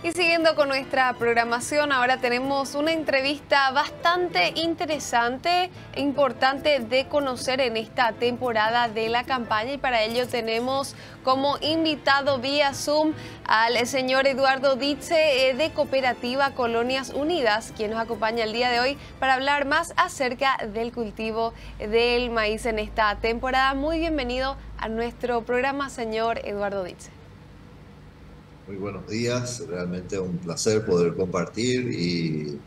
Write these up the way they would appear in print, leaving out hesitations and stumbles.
Y siguiendo con nuestra programación, ahora tenemos una entrevista bastante interesante e importante de conocer en esta temporada de la campaña, y para ello tenemos como invitado vía Zoom al señor Eduardo Ditze de Cooperativa Colonias Unidas, quien nos acompaña el día de hoy para hablar más acerca del cultivo del maíz en esta temporada. Muy bienvenido a nuestro programa, señor Eduardo Ditze. Muy buenos días, realmente un placer poder compartir y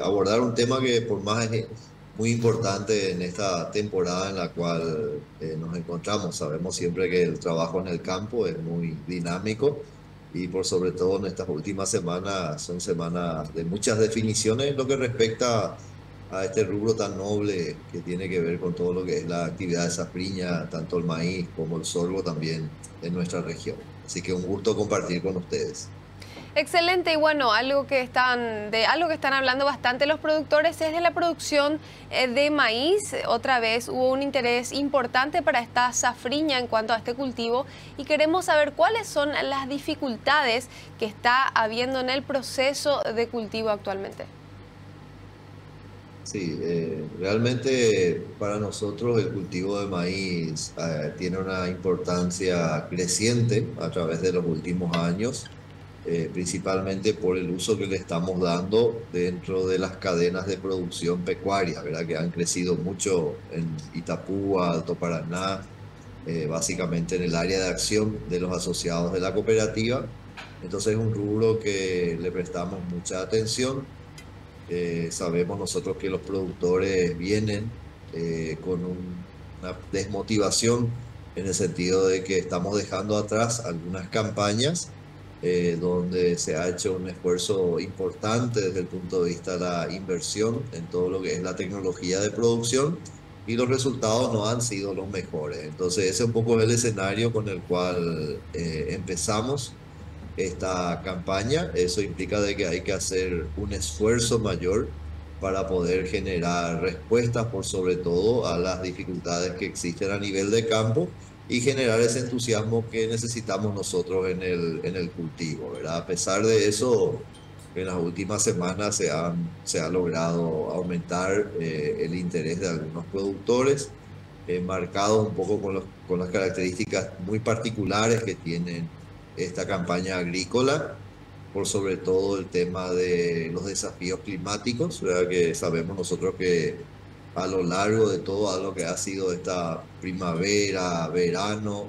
abordar un tema que por más es muy importante en esta temporada en la cual nos encontramos. Sabemos siempre que el trabajo en el campo es muy dinámico y por sobre todo en estas últimas semanas son semanas de muchas definiciones en lo que respecta a este rubro tan noble que tiene que ver con todo lo que es la actividad de safriña, tanto el maíz como el sorgo también en nuestra región. Así que un gusto compartir con ustedes. Excelente, y bueno, algo que están hablando bastante los productores es de la producción de maíz. Otra vez hubo un interés importante para esta safriña en cuanto a este cultivo, y queremos saber cuáles son las dificultades que está habiendo en el proceso de cultivo actualmente. Sí, realmente para nosotros el cultivo de maíz tiene una importancia creciente a través de los últimos años, principalmente por el uso que le estamos dando dentro de las cadenas de producción pecuaria, ¿verdad? Que han crecido mucho en Itapúa, Alto Paraná, básicamente en el área de acción de los asociados de la cooperativa. Entonces es un rubro que le prestamos mucha atención. Sabemos nosotros que los productores vienen con una desmotivación en el sentido de que estamos dejando atrás algunas campañas donde se ha hecho un esfuerzo importante desde el punto de vista de la inversión en todo lo que es la tecnología de producción, y los resultados no han sido los mejores. Entonces ese un poco es el escenario con el cual empezamos esta campaña. Eso implica de que hay que hacer un esfuerzo mayor para poder generar respuestas por sobre todo a las dificultades que existen a nivel de campo y generar ese entusiasmo que necesitamos nosotros en el cultivo, ¿verdad? A pesar de eso, en las últimas semanas se ha logrado aumentar el interés de algunos productores, marcados un poco con las características muy particulares que tienen esta campaña agrícola, por sobre todo el tema de los desafíos climáticos, ¿verdad? Que sabemos nosotros que a lo largo de todo lo que ha sido esta primavera, verano,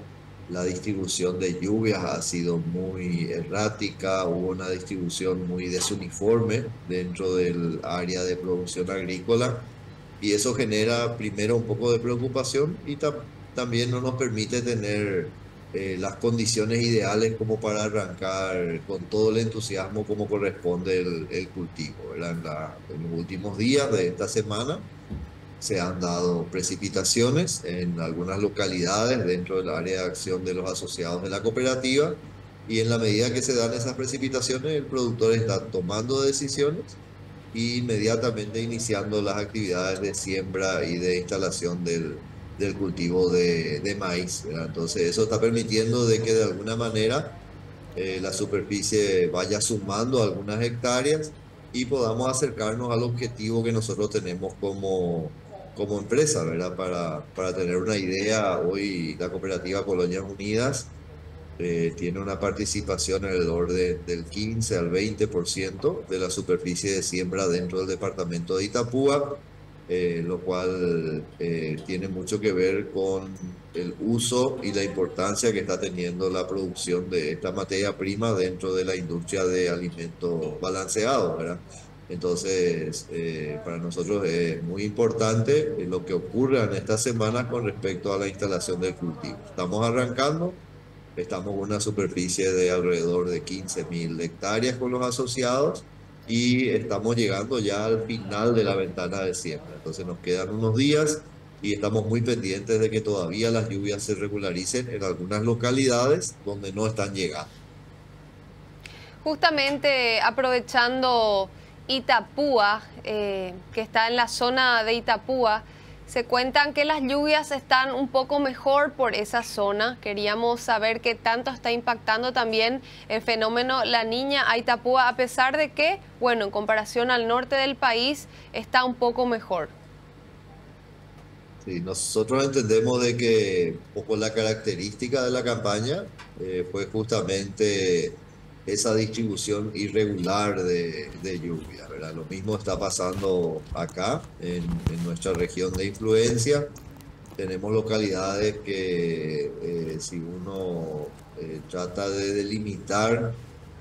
la distribución de lluvias ha sido muy errática, hubo una distribución muy desuniforme dentro del área de producción agrícola, y eso genera primero un poco de preocupación y también no nos permite tener las condiciones ideales como para arrancar con todo el entusiasmo como corresponde el cultivo, ¿verdad? En los últimos días de esta semana se han dado precipitaciones en algunas localidades dentro del área de acción de los asociados de la cooperativa, y en la medida que se dan esas precipitaciones, el productor está tomando decisiones e inmediatamente iniciando las actividades de siembra y de instalación del cultivo de maíz, ¿verdad? Entonces eso está permitiendo de que de alguna manera la superficie vaya sumando algunas hectáreas y podamos acercarnos al objetivo que nosotros tenemos como empresa, ¿verdad? Para tener una idea, hoy la cooperativa Colonias Unidas tiene una participación en el orden del 15 al 20% de la superficie de siembra dentro del departamento de Itapúa, lo cual tiene mucho que ver con el uso y la importancia que está teniendo la producción de esta materia prima dentro de la industria de alimentos balanceados, ¿verdad? Entonces, para nosotros es muy importante lo que ocurra en estas semanas con respecto a la instalación del cultivo. Estamos arrancando. Estamos con una superficie de alrededor de 15.000 hectáreas con los asociados y estamos llegando ya al final de la ventana de siembra. Entonces nos quedan unos días y estamos muy pendientes de que todavía las lluvias se regularicen en algunas localidades donde no están llegando. Justamente aprovechando Itapúa, que está en la zona de Itapúa, Se cuentan que las lluvias están un poco mejor por esa zona. Queríamos saber qué tanto está impactando también el fenómeno La Niña a Itapúa, a pesar de que, bueno, en comparación al norte del país, está un poco mejor. Sí, nosotros entendemos de que un poco la característica de la campaña fue justamente esa distribución irregular de lluvia, ¿verdad? Lo mismo está pasando acá en nuestra región de influencia. Tenemos localidades que si uno trata de delimitar,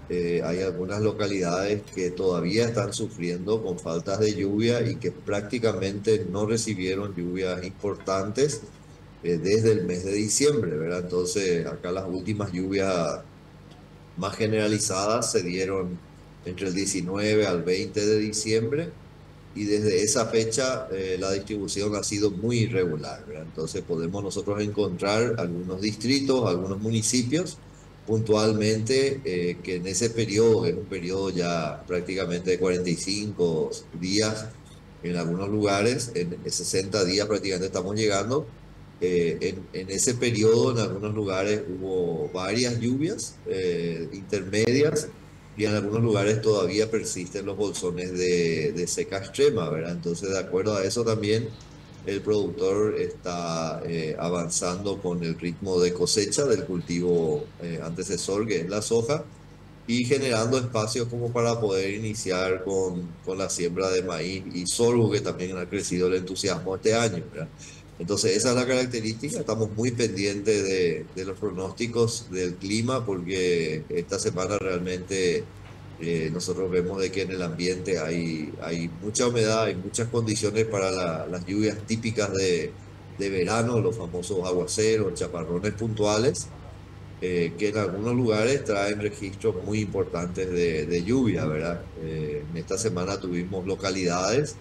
hay algunas localidades que todavía están sufriendo con faltas de lluvia y que prácticamente no recibieron lluvias importantes desde el mes de diciembre, ¿verdad? Entonces, acá las últimas lluvias más generalizadas se dieron entre el 19 al 20 de diciembre y desde esa fecha la distribución ha sido muy irregular, ¿verdad? Entonces podemos nosotros encontrar algunos distritos, algunos municipios puntualmente que en ese periodo, que es un periodo ya prácticamente de 45 días en algunos lugares, en 60 días prácticamente estamos llegando. En ese periodo en algunos lugares hubo varias lluvias intermedias y en algunos lugares todavía persisten los bolsones de seca extrema, ¿verdad? Entonces, de acuerdo a eso también, el productor está avanzando con el ritmo de cosecha del cultivo antecesor, que es la soja, y generando espacios como para poder iniciar con la siembra de maíz y sorgo, que también ha crecido el entusiasmo este año, ¿verdad? Entonces, esa es la característica. Estamos muy pendientes de los pronósticos del clima porque esta semana realmente nosotros vemos de que en el ambiente hay mucha humedad, hay muchas condiciones para las lluvias típicas de verano, los famosos aguaceros, chaparrones puntuales, que en algunos lugares traen registros muy importantes de lluvia, ¿verdad? En esta semana tuvimos localidades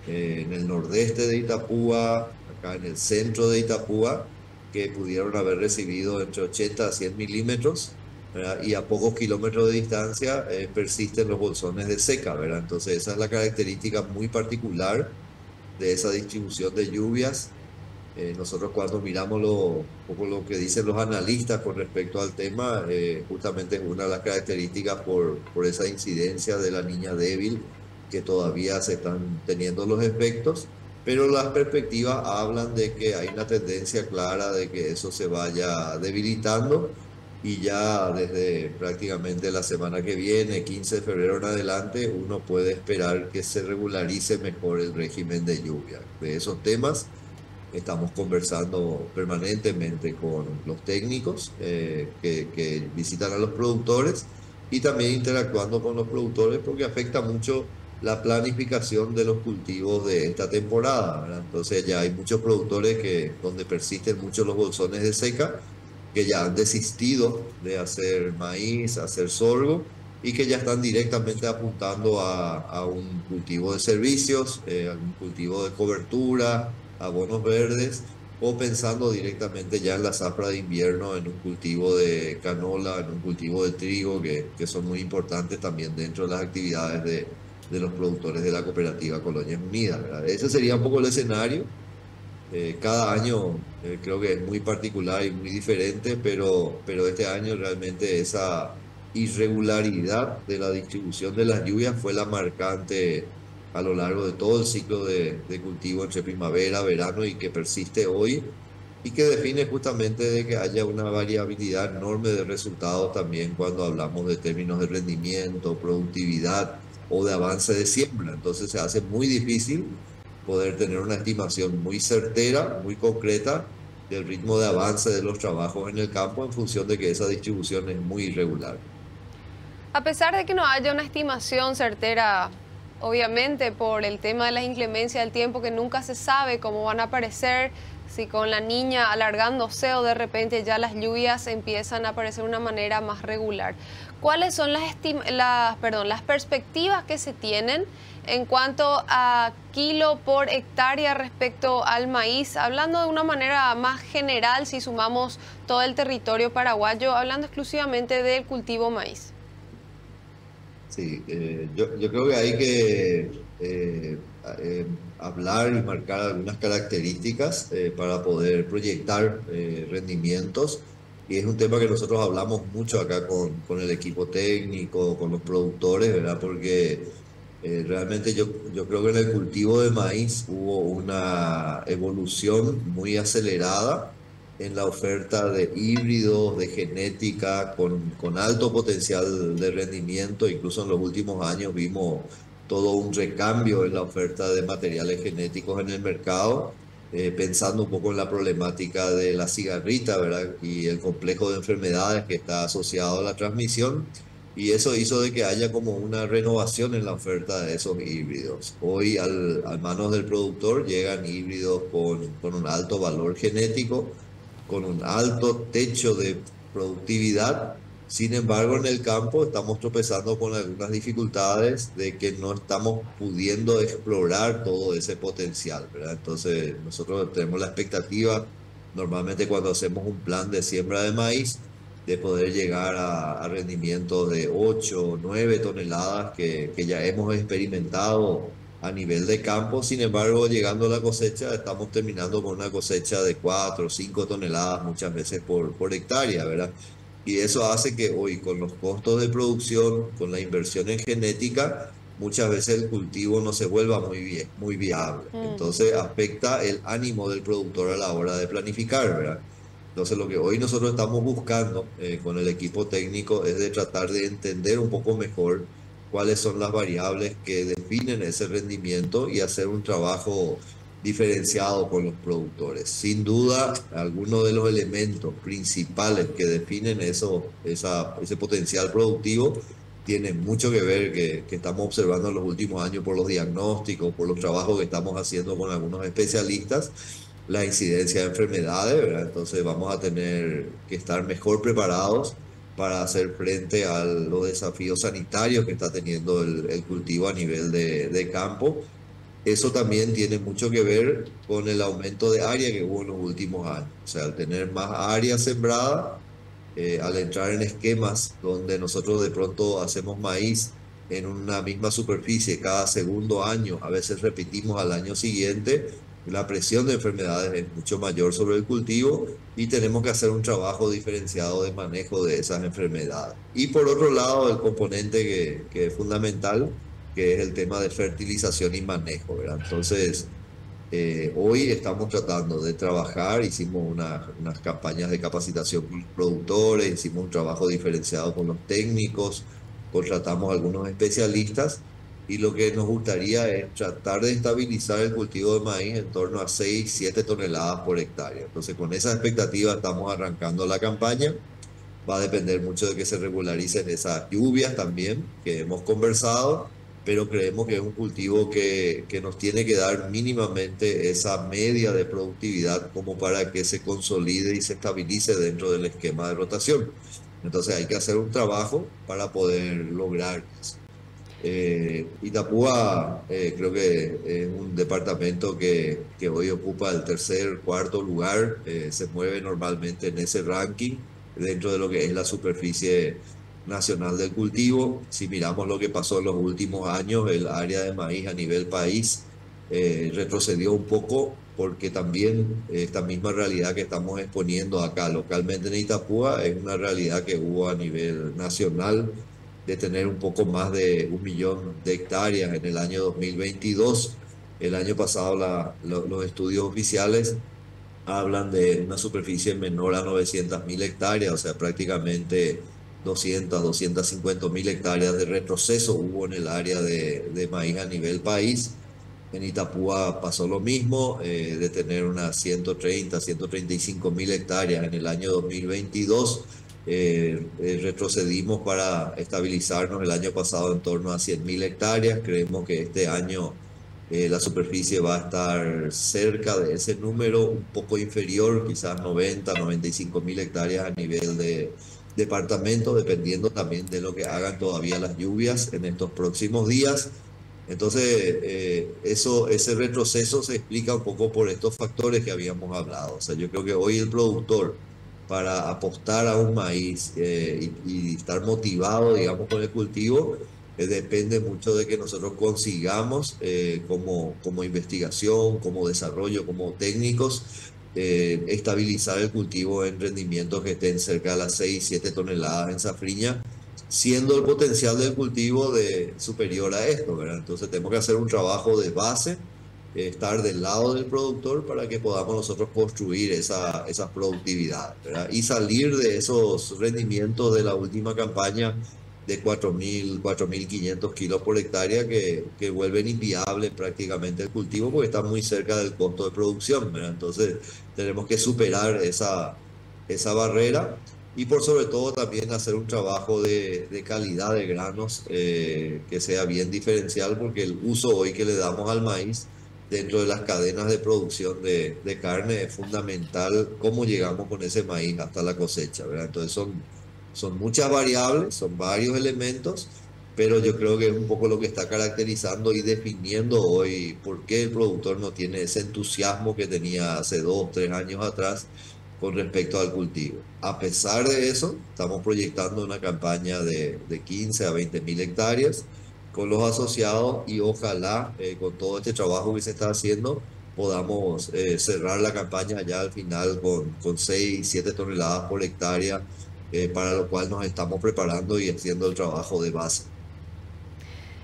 en el nordeste de Itapúa, acá en el centro de Itapúa, que pudieron haber recibido entre 80 a 100 milímetros, ¿verdad? Y a pocos kilómetros de distancia persisten los bolsones de seca, ¿verdad? Entonces esa es la característica muy particular de esa distribución de lluvias. Nosotros cuando miramos un poco lo que dicen los analistas con respecto al tema, justamente es una de las características por esa incidencia de la niña débil que todavía se están teniendo los efectos, pero las perspectivas hablan de que hay una tendencia clara de que eso se vaya debilitando y ya desde prácticamente la semana que viene, 15 de febrero en adelante, uno puede esperar que se regularice mejor el régimen de lluvia. De esos temas estamos conversando permanentemente con los técnicos que visitan a los productores y también interactuando con los productores porque afecta mucho la planificación de los cultivos de esta temporada, ¿verdad? Entonces ya hay muchos productores donde persisten mucho los bolsones de seca, que ya han desistido de hacer maíz, hacer sorgo y que ya están directamente apuntando a un cultivo de servicios, a un cultivo de cobertura, abonos verdes, o pensando directamente ya en la zafra de invierno, en un cultivo de canola, en un cultivo de trigo, que son muy importantes también dentro de las actividades de los productores de la cooperativa Colonias Unidas, ¿verdad? Ese sería un poco el escenario. Cada año creo que es muy particular y muy diferente, pero este año realmente esa irregularidad de la distribución de las lluvias fue la marcante a lo largo de todo el ciclo de cultivo entre primavera, verano y que persiste hoy y que define justamente de que haya una variabilidad enorme de resultados también cuando hablamos de términos de rendimiento, productividad o de avance de siembra. Entonces se hace muy difícil poder tener una estimación muy certera, muy concreta del ritmo de avance de los trabajos en el campo en función de que esa distribución es muy irregular. A pesar de que no haya una estimación certera, obviamente por el tema de las inclemencias del tiempo, que nunca se sabe cómo van a aparecer, si con la niña alargándose o de repente ya las lluvias empiezan a aparecer de una manera más regular. ¿Cuáles son las perspectivas que se tienen en cuanto a kilo por hectárea respecto al maíz? Hablando de una manera más general, si sumamos todo el territorio paraguayo, hablando exclusivamente del cultivo maíz. Sí, yo creo que hay que hablar y marcar algunas características para poder proyectar rendimientos. Y es un tema que nosotros hablamos mucho acá con el equipo técnico, con los productores, ¿verdad? Porque realmente yo creo que en el cultivo de maíz hubo una evolución muy acelerada en la oferta de híbridos, de genética, con alto potencial de rendimiento. Incluso en los últimos años vimos todo un recambio en la oferta de materiales genéticos en el mercado, pensando un poco en la problemática de la cigarrita, ¿verdad? Y el complejo de enfermedades que está asociado a la transmisión. Y eso hizo de que haya como una renovación en la oferta de esos híbridos. Hoy al manos del productor llegan híbridos con un alto valor genético, con un alto techo de productividad. Sin embargo, en el campo estamos tropezando con algunas dificultades de que no estamos pudiendo explorar todo ese potencial, ¿verdad? Entonces, nosotros tenemos la expectativa, normalmente cuando hacemos un plan de siembra de maíz, de poder llegar a rendimientos de 8 o 9 toneladas que ya hemos experimentado a nivel de campo. Sin embargo, llegando a la cosecha, estamos terminando con una cosecha de 4 o 5 toneladas muchas veces por hectárea, ¿verdad? Y eso hace que hoy, con los costos de producción, con la inversión en genética, muchas veces el cultivo no se vuelva muy bien, muy viable. Mm. Entonces afecta el ánimo del productor a la hora de planificar, ¿verdad? Entonces lo que hoy nosotros estamos buscando con el equipo técnico es de tratar de entender un poco mejor cuáles son las variables que definen ese rendimiento y hacer un trabajo diferenciado con los productores. Sin duda, algunos de los elementos principales que definen ese potencial productivo tienen mucho que ver que estamos observando en los últimos años por los diagnósticos, por los trabajos que estamos haciendo con algunos especialistas, la incidencia de enfermedades, ¿verdad? Entonces vamos a tener que estar mejor preparados para hacer frente a los desafíos sanitarios que está teniendo el cultivo a nivel de campo. Eso también tiene mucho que ver con el aumento de área que hubo en los últimos años. O sea, al tener más área sembrada, al entrar en esquemas donde nosotros de pronto hacemos maíz en una misma superficie cada segundo año, a veces repetimos al año siguiente, la presión de enfermedades es mucho mayor sobre el cultivo y tenemos que hacer un trabajo diferenciado de manejo de esas enfermedades. Y por otro lado, el componente que es fundamental, que es el tema de fertilización y manejo, ¿verdad? Entonces, hoy estamos tratando de trabajar, hicimos unas campañas de capacitación con los productores, hicimos un trabajo diferenciado con los técnicos, contratamos algunos especialistas y lo que nos gustaría es tratar de estabilizar el cultivo de maíz en torno a 6 7 toneladas por hectárea. Entonces, con esa expectativa estamos arrancando la campaña. Va a depender mucho de que se regularicen esas lluvias también, que hemos conversado, pero creemos que es un cultivo que nos tiene que dar mínimamente esa media de productividad como para que se consolide y se estabilice dentro del esquema de rotación. Entonces hay que hacer un trabajo para poder lograr eso. Itapúa creo que es un departamento que hoy ocupa el tercer, cuarto lugar, se mueve normalmente en ese ranking dentro de lo que es la superficie nacional del cultivo. Si miramos lo que pasó en los últimos años, el área de maíz a nivel país retrocedió un poco porque también esta misma realidad que estamos exponiendo acá localmente en Itapúa es una realidad que hubo a nivel nacional de tener un poco más de 1 millón de hectáreas en el año 2022. El año pasado los estudios oficiales hablan de una superficie menor a 900.000 hectáreas, o sea, prácticamente 250.000 hectáreas de retroceso hubo en el área de maíz a nivel país. En Itapúa pasó lo mismo, de tener unas 135.000 hectáreas en el año 2022. Retrocedimos para estabilizarnos el año pasado en torno a 100.000 hectáreas. Creemos que este año la superficie va a estar cerca de ese número, un poco inferior, quizás 95.000 hectáreas a nivel de departamento, dependiendo también de lo que hagan todavía las lluvias en estos próximos días. Entonces, ese retroceso se explica un poco por estos factores que habíamos hablado. O sea, yo creo que hoy el productor, para apostar a un maíz y estar motivado, digamos, con el cultivo, depende mucho de que nosotros consigamos como investigación, como desarrollo, como técnicos, estabilizar el cultivo en rendimientos que estén cerca de las 6 7 toneladas en safriña, siendo el potencial del cultivo superior a esto, ¿verdad? Entonces tenemos que hacer un trabajo de base, estar del lado del productor para que podamos nosotros construir esas productividades, ¿verdad? Y salir de esos rendimientos de la última campaña de 4.500 kilos por hectárea que vuelven inviable prácticamente el cultivo porque está muy cerca del costo de producción, ¿verdad? Entonces tenemos que superar esa barrera y por sobre todo también hacer un trabajo de calidad de granos que sea bien diferencial porque el uso hoy que le damos al maíz dentro de las cadenas de producción de carne es fundamental cómo llegamos con ese maíz hasta la cosecha, ¿verdad? Entonces son muchas variables, son varios elementos, pero yo creo que es un poco lo que está caracterizando y definiendo hoy por qué el productor no tiene ese entusiasmo que tenía hace 2, 3 años atrás con respecto al cultivo. A pesar de eso, estamos proyectando una campaña de 15 a 20 mil hectáreas con los asociados y ojalá con todo este trabajo que se está haciendo podamos cerrar la campaña ya al final con 6 7 toneladas por hectárea, para lo cual nos estamos preparando y haciendo el trabajo de base.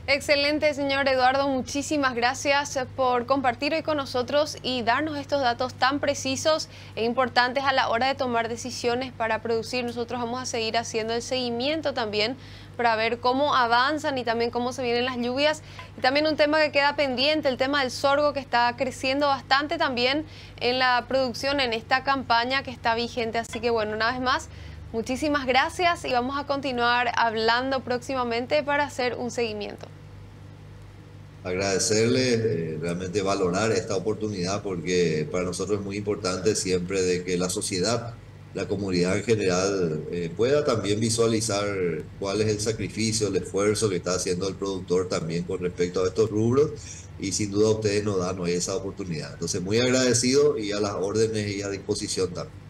Excelente, señor Eduardo. Muchísimas gracias por compartir hoy con nosotros y darnos estos datos tan precisos e importantes a la hora de tomar decisiones para producir. Nosotros vamos a seguir haciendo el seguimiento también para ver cómo avanzan y también cómo se vienen las lluvias. Y también un tema que queda pendiente, el tema del sorgo, que está creciendo bastante también en la producción en esta campaña que está vigente. Así que bueno, una vez más, muchísimas gracias y vamos a continuar hablando próximamente para hacer un seguimiento. Agradecerle, realmente valorar esta oportunidad porque para nosotros es muy importante siempre de que la sociedad, la comunidad en general, pueda también visualizar cuál es el sacrificio, el esfuerzo que está haciendo el productor también con respecto a estos rubros y sin duda ustedes nos dan hoy esa oportunidad. Entonces muy agradecido y a las órdenes y a disposición también.